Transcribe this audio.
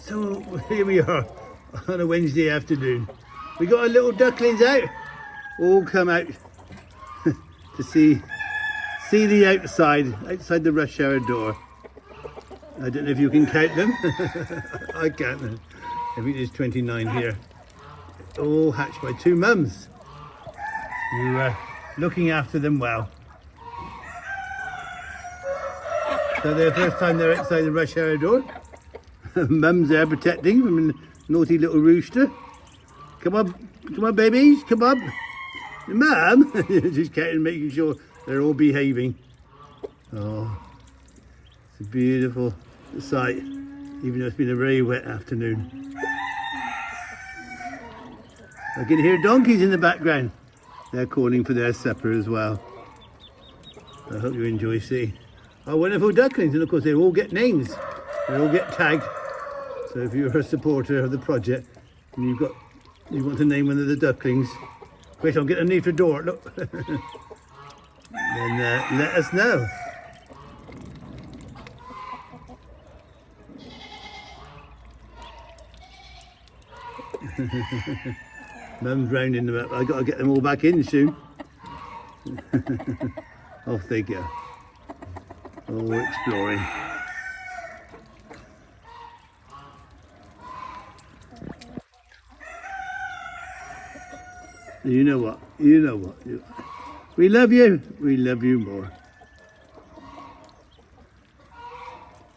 So here we are on a Wednesday afternoon. We got our little ducklings out, all come out to see the outside the rush hour door. I don't know if you can count them. I can't. I think there's 29 here. All hatched by two mums who are looking after them well. So the first time they're outside the rush hour door. Mum's there protecting from a naughty little rooster. Come on babies, come on. Mum, just counting, making sure they're all behaving. Oh, it's a beautiful sight, even though it's been a very wet afternoon. I can hear donkeys in the background. They're calling for their supper as well. I hope you enjoy seeing our wonderful ducklings, and of course they all get names. They all get tagged. So if you're a supporter of the project and you want to name one of the ducklings, wait, I'll get underneath the door, look. Then let us know. Mum's rounding them up. I've got to get them all back in soon. Off they go. All exploring. You know what? We love you more.